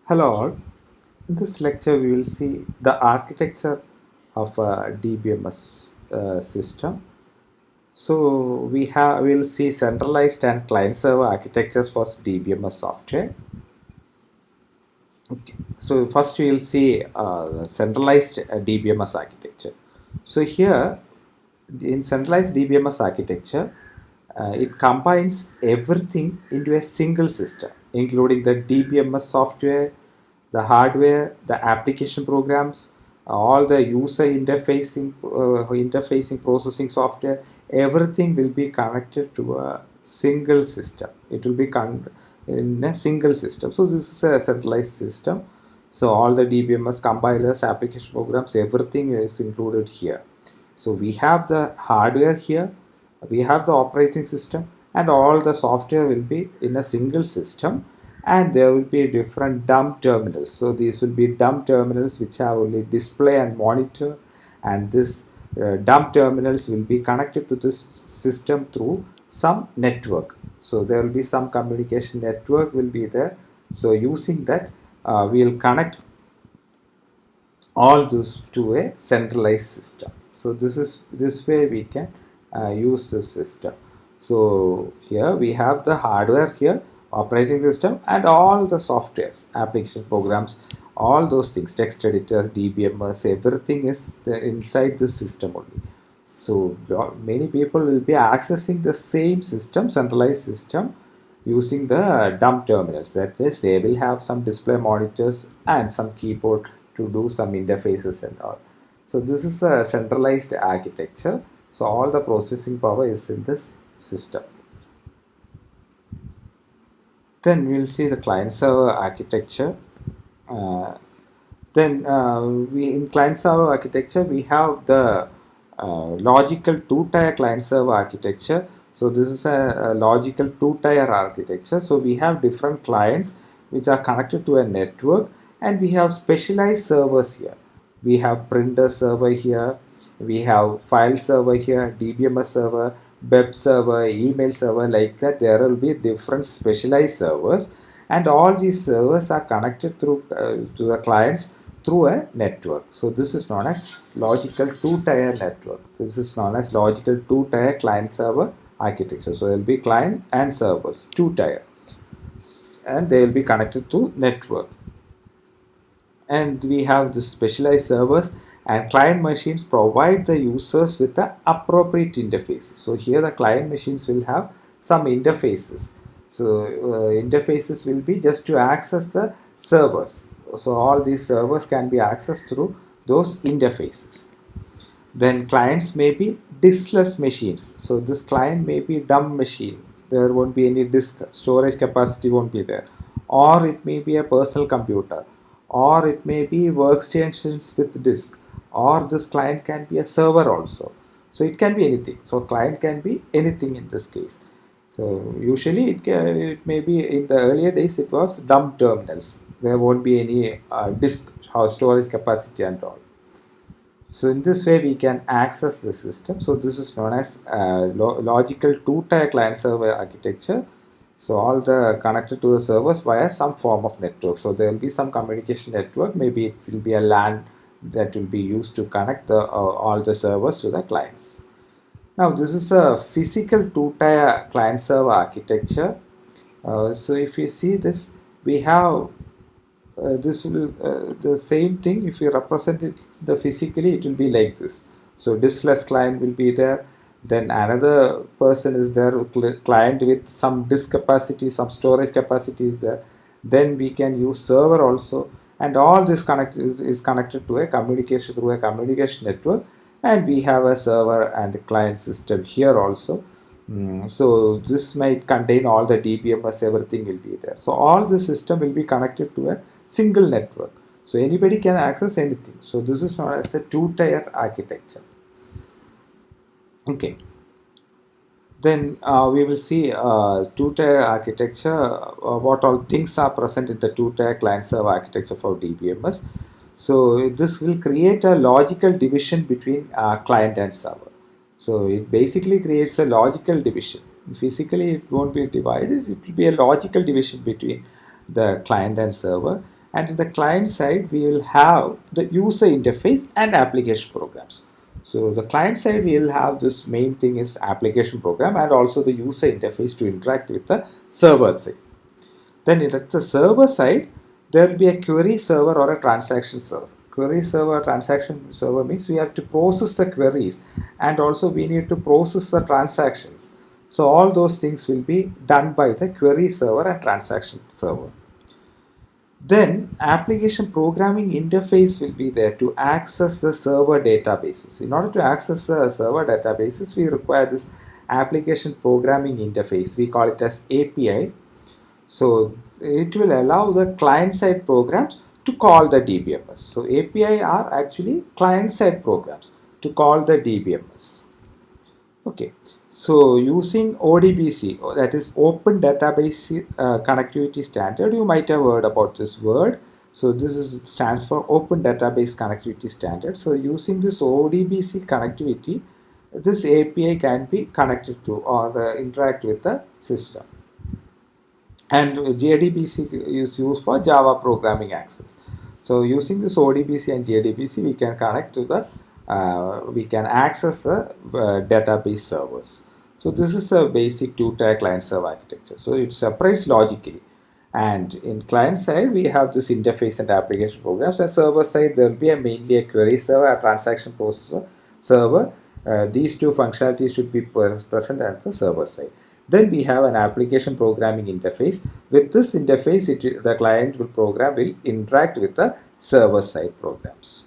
Hello all. In this lecture, we will see the architecture of a DBMS system. So we will see centralized and client server architectures for DBMS software. Okay. So first we will see centralized DBMS architecture. So here in centralized DBMS architecture, it combines everything into a single system, including the DBMS software, the hardware, the application programs, all the user interfacing processing software. Everything will be connected to a single system. It will be in a single system. So this is a centralized system. So all the DBMS compilers, application programs, everything is included here. So we have the hardware here, we have the operating system, and all the software will be in a single system, and there will be different dumb terminals. So these will be dumb terminals which have only display and monitor, and this dumb terminals will be connected to this system through some network. So there will be some communication network will be there. So using that, we'll connect all this to a centralized system. So this way we can use this system. So here we have the hardware here, operating system, and all the softwares, application programs, all those things, text editors, DBMS, everything is inside this system only. So many people will be accessing the same system, centralized system, using the dumb terminals. That is, they will have some display monitors and some keyboard to do some interfaces and all. So this is a centralized architecture. So all the processing power is in this system. Then we'll see the client server architecture. Uh, then we in client server architecture we have the logical two-tier client server architecture. So this is a logical two-tier architecture. So we have different clients which are connected to a network, and we have specialized servers here. We have printer server here, we have file server here, DBMS server, web server, email server, like that. There will be different specialized servers, and all these servers are connected through to the clients through a network. So this is known as logical two-tier network. This is known as logical two-tier client server architecture. So there will be client and servers, two-tier, and they will be connected to network. And we have the specialized servers, and client machines provide the users with the appropriate interfaces. So here the client machines will have some interfaces. So interfaces will be just to access the servers. So all these servers can be accessed through those interfaces. Then clients may be diskless machines. So this client may be dumb machine. There won't be any disk storage capacity won't be there. Or it may be a personal computer. Or it may be workstations with disk. Or this client can be a server also. So it can be anything. So client can be anything in this case. So usually it may be in the earlier days it was dumb terminals. There won't be any disk or storage capacity and all. So in this way we can access the system. So this is known as logical two-tier client server architecture. So all the connected to the servers via some form of network. So there will be some communication network. Maybe it will be a LAN that will be used to connect all the servers to the clients. Now this is a physical two-tier client server architecture. So if you see this, we have this will the same thing. If you represent it the physically, it will be like this. So diskless client will be there, then another person is there, client with some disk capacity, some storage capacity is there, then we can use server also, and all this is connected to a communication through a communication network, and we have a server and a client system here also. So this might contain all the DBMS, everything will be there. So all the system will be connected to a single network. So anybody can access anything. So this is known as a two-tier architecture. Okay. Then we will see two-tier architecture, what all things are present in the two-tier client-server architecture for DBMS. So this will create a logical division between client and server. So it basically creates a logical division. Physically, it won't be divided. It will be a logical division between the client and server. and in the client side we will have the user interface and application programs. So the client side we will have this main thing is application program and also the user interface to interact with the server side. Then at the server side, there will be a query server or a transaction server. Query server, transaction server means we have to process the queries and also we need to process the transactions. So all those things will be done by the query server and transaction server. Then application programming interface will be there to access the server databases. In order to access the server databases, we require this application programming interface. We call it as API. So it will allow the client-side programs to call the DBMS. So API are actually client-side programs to call the DBMS. Okay. So using ODBC, that is Open Database Connectivity Standard, you might have heard about this word. So this stands for Open Database Connectivity Standard. So using this ODBC connectivity, this API can be connected to or interact with the system. And JDBC is used for Java programming access. So using this ODBC and JDBC, we can connect to the we can access the database servers. So this is the basic two-tier client-server architecture. So it separates logically. And in client side, we have this interface and application programs. At server side, there will be mainly a query server, a transaction processor server. These two functionalities should be present at the server side. Then we have an application programming interface. With this interface, the client will interact with the server side programs.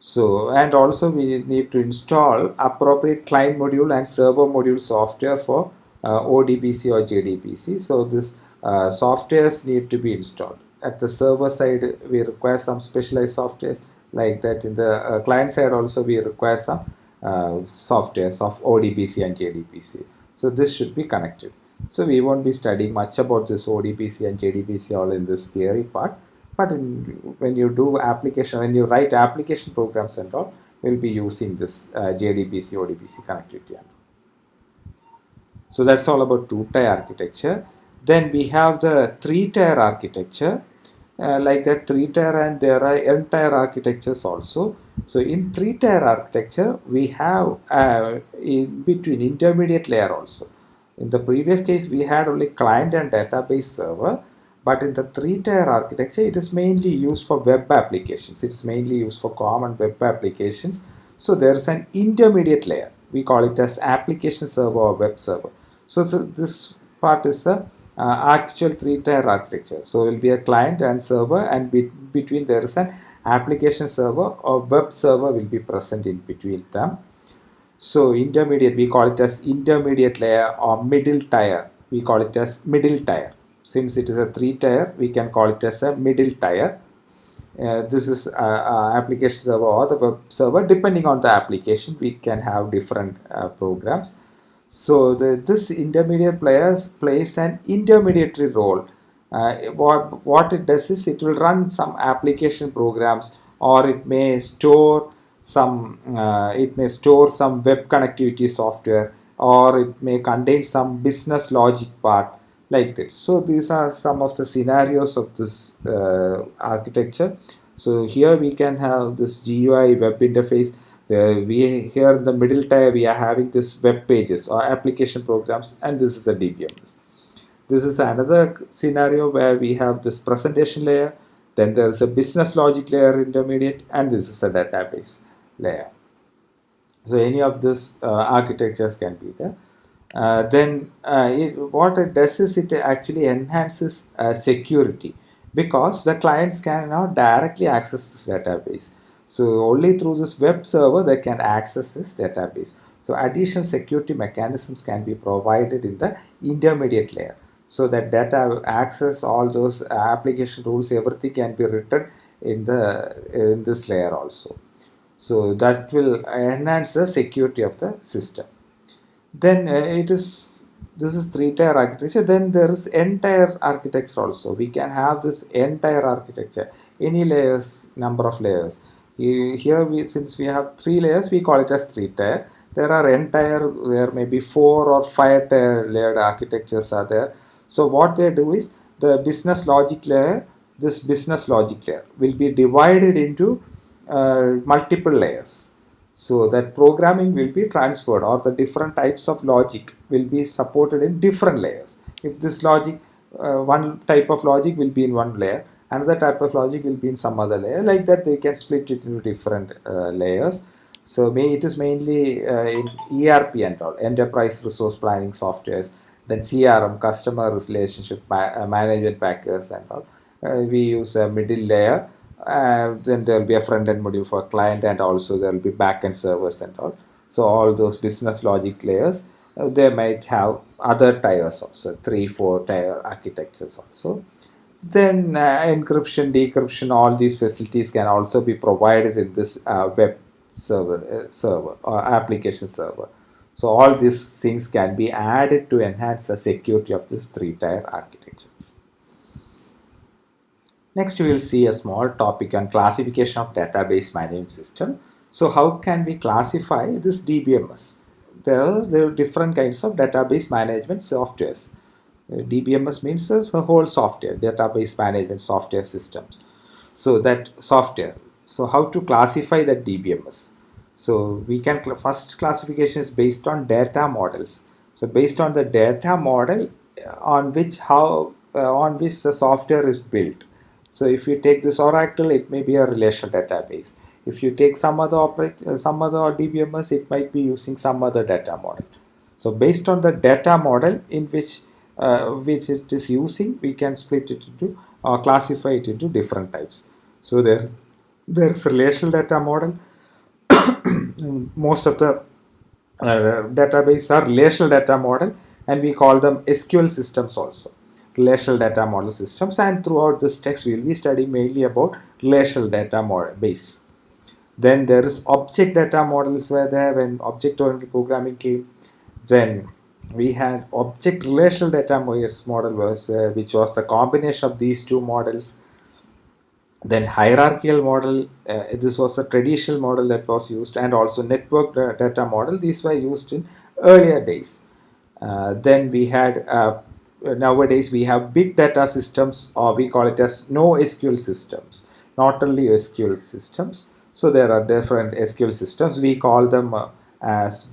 So, and also we need to install appropriate client module and server module software for ODBC or JDBC. So this softwares need to be installed. At the server side, we require some specialized softwares like that. In the client side also, we require some softwares of ODBC and JDBC. So this should be connected. So we won't be studying much about this ODBC and JDBC all in this theory part. But when you do application, when you write application programs and all, we'll be using this JDBC, ODBC connectivity. So that's all about two-tier architecture. Then we have the three-tier architecture. Like that three-tier, and there are n-tier architectures also. So in three-tier architecture, we have in between intermediate layer also. In the previous case, we had only client and database server. But in the three-tier architecture, it is mainly used for web applications. It's mainly used for common web applications. So there's an intermediate layer. We call it as application server or web server. So this part is the actual three-tier architecture. So it will be a client and server, and between there is an application server or web server will be present in between them. So intermediate, we call it as intermediate layer, or middle tier, we call it as middle tier. Since it is a three-tier, we can call it as a middle tier. This is application server or the web server. Depending on the application, we can have different programs. So this intermediate plays an intermediary role. What it does is it will run some application programs, or it may store some web connectivity software, or it may contain some business logic part like this. So these are some of the scenarios of this architecture. So here we can have this GUI web interface. Here in the middle tier we are having this web pages or application programs, and this is a DBMS. This is another scenario where we have this presentation layer, then there is a business logic layer intermediate, and this is a database layer. So any of these architectures can be there. What it does is it actually enhances security, because the clients cannot directly access this database. So only through this web server they can access this database. So additional security mechanisms can be provided in the intermediate layer, so that data access, all those application rules, everything can be written in this layer also. So that will enhance the security of the system. Then this is three-tier architecture. Then there is n-tier architecture also. We can have this n-tier architecture, any layers, number of layers. Here since we have 3 layers, we call it as three-tier. There are n-tier where maybe 4 or 5 tier layered architectures are there. So what they do is the business logic layer, this business logic layer will be divided into multiple layers, so that programming will be transferred, or the different types of logic will be supported in different layers. If this logic, one type of logic will be in one layer, another type of logic will be in some other layer, like that they can split it into different layers. So it is mainly in ERP and all, enterprise resource planning softwares, then CRM, customer relationship management packers and all. We use a middle layer. Then there will be a front end module for client, and also there will be back end servers and all. So all those business logic layers, they might have other tiers also, 3 4 tier architectures also. Then encryption, decryption, all these facilities can also be provided in this web server or application server. So all these things can be added to enhance the security of this 3-tier architecture. Next, we will see a small topic on classification of database management system. So how can we classify this DBMS? There are different kinds of database management softwares. DBMS means the whole software, database management software systems. So that software. So how to classify that DBMS? So we can first classification is based on data models. So based on the data model on which the software is built. So if you take this Oracle, it may be a relational database. If you take some other DBMS, it might be using some other data model. So based on the data model in which it is using, we can split it into or classify it into different types. So there's relational data model. Most of the database are relational data model, and we call them SQL systems also, relational data model systems. And throughout this text we will be studying mainly about relational data model base. Then there is object data models, where there when object oriented programming came. Then we had object relational data model which was the combination of these two models. Then hierarchical model, this was a traditional model that was used, and also network data model. These were used in earlier days. Then we had nowadays we have big data systems, or we call it as NoSQL systems, not only SQL systems. So there are different SQL systems. We call them as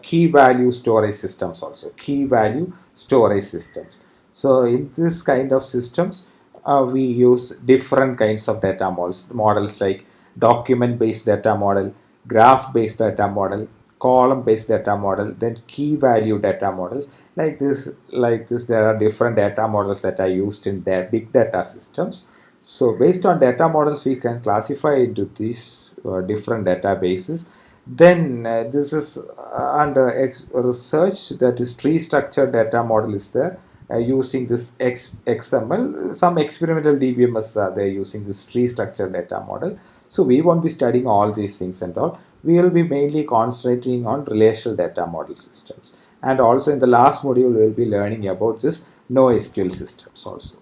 key value storage systems also, key value storage systems. So in this kind of systems, we use different kinds of data models like document based data model, graph based data model, column based data model, then key value data models. Like this there are different data models that are used in their big data systems. So based on data models, we can classify into these different databases. Then this is under research, that is tree structured data model is there. Using this XML, some experimental DBMS are there using this tree structured data model. So we won't be studying all these things and all. We will be mainly concentrating on relational data model systems. And also in the last module, we will be learning about this NoSQL systems also.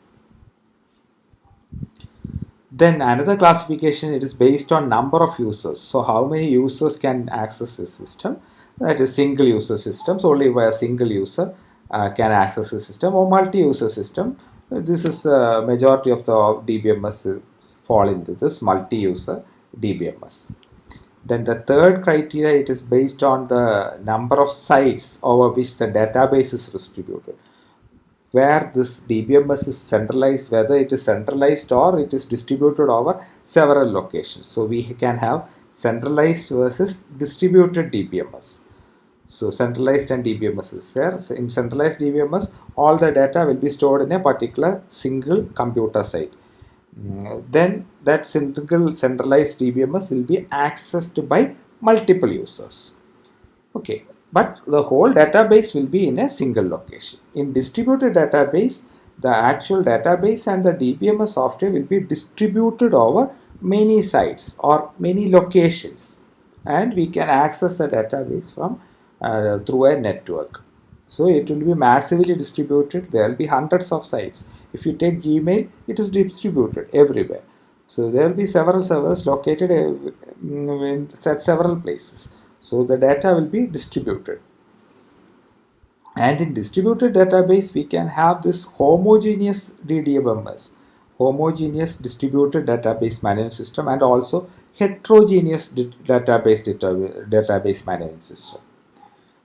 Then another classification, it is based on number of users. So how many users can access this system? That is single user systems, only where a single user can access the system, or multi-user system. This is majority of the DBMS fall into this multi-user DBMS. Then the third criteria, it is based on the number of sites over which the database is distributed. Where this DBMS is centralized, whether it is centralized or it is distributed over several locations. So we can have centralized versus distributed DBMS. So centralized and DBMS is there. So in centralized DBMS, all the data will be stored in a particular single computer site. Then that single centralized DBMS will be accessed by multiple users. Okay, but the whole database will be in a single location. In distributed database, the actual database and the DBMS software will be distributed over many sites or many locations, and we can access the database from through a network. So it will be massively distributed. There will be hundreds of sites. If you take Gmail, it is distributed everywhere. So there will be several servers located at several places. So the data will be distributed. And in distributed database, we can have this homogeneous DDBMS, homogeneous distributed database management system, and also heterogeneous database management system.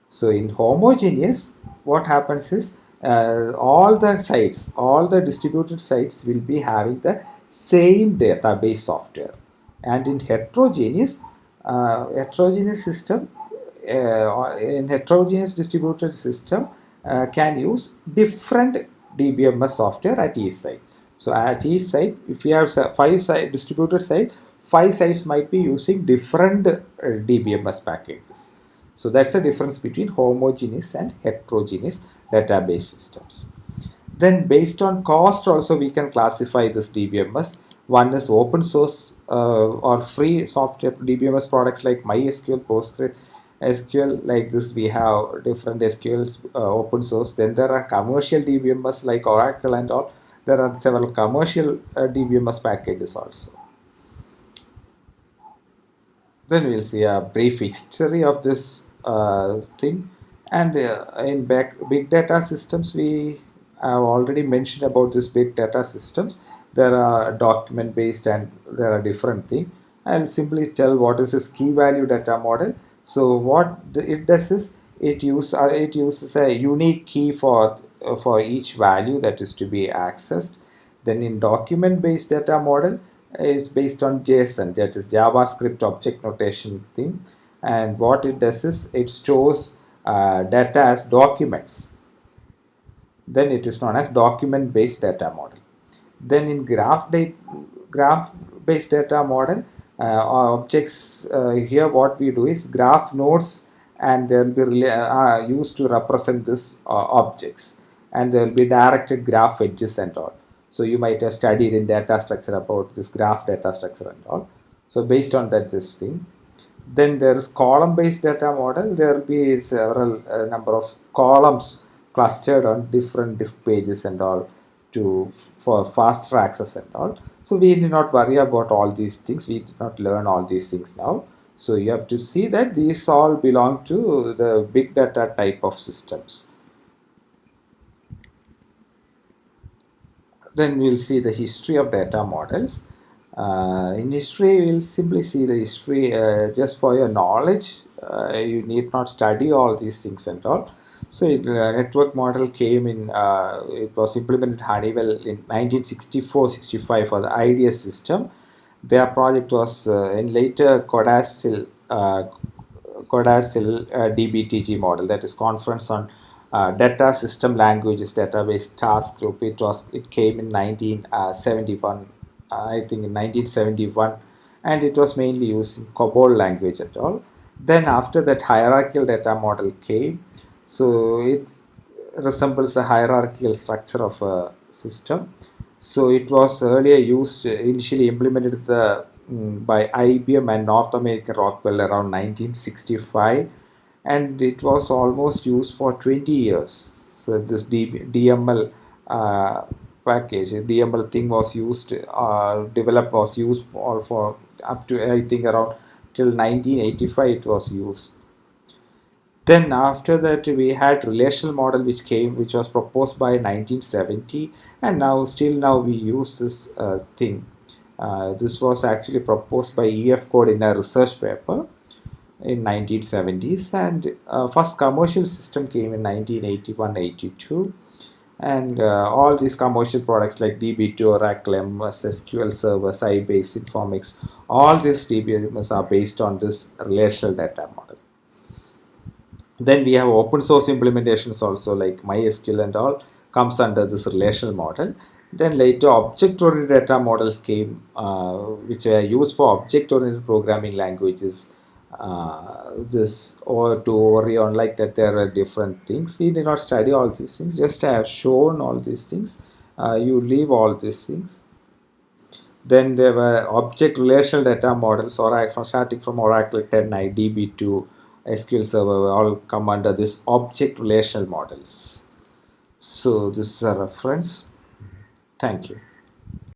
So in homogeneous, what happens is all the sites, all the distributed sites will be having the same database software. And in heterogeneous system, in heterogeneous distributed system, can use different DBMS software at each site. So at each site, if you have five site distributed sites, five sites might be using different DBMS packages. So that's the difference between homogeneous and heterogeneous database systems. Then based on cost also we can classify this DBMS. One is open source or free software DBMS products like MySQL, PostgreSQL. Like this we have different SQLs open source. Then there are commercial DBMS like Oracle and all. There are several commercial DBMS packages also. Then we'll see a brief history of this thing. And in big data systems, we have already mentioned about this big data systems. There are document based and there are different things. I'll simply tell what is this key value data model. So what it does is it uses a unique key for each value that is to be accessed. Then in document based data model, is based on JSON, that is JavaScript object notation thing. And what it does is it stores data as documents. Then it is known as document based data model. Then in graph based data model, objects here what we do is graph nodes, and they will be used to represent this objects, and there will be directed graph edges and all. So you might have studied in data structure about this graph data structure and all. So based on that, this thing. Then there is column based data model. There will be several number of columns clustered on different disk pages and all to for faster access and all. So we need not worry about all these things. We did not learn all these things now. So you have to see that these all belong to the big data type of systems. Then we'll see the history of data models. In history, we'll simply see the history just for your knowledge. You need not study all these things and all. So, network model came in, it was implemented Honeywell in 1964-65 for the IDS system. Their project was in later Codacil DBTG model, that is Conference on Data System Languages Database Task Group. It came in 1971, I think in 1971, and it was mainly used in COBOL language at all. Then after that, hierarchical data model came. So it resembles a hierarchical structure of a system. So it was earlier used, initially implemented by IBM and North American Rockwell around 1965, and it was almost used for 20 years. So this DML package, DML thing was used, developed was used for up to I think around till 1985 it was used. Then after that we had relational model which was proposed by 1970, and now still now we use this thing. This was actually proposed by EF Code in a research paper in 1970s, and first commercial system came in 1981-82, and all these commercial products like DB2, Oracle, MS, SQL Server, Sybase, Informix, all these DBMS are based on this relational data model. Then we have open source implementations also like MySQL and all comes under this relational model. Then later object-oriented data models came, which are used for object-oriented programming languages. This or to Orion, like that, there are different things. We did not study all these things. Just I have shown all these things. You leave all these things. Then there were object relational data models, or starting from Oracle 10, DB2, SQL Server, all come under this object relational models. So this is a reference. Thank you.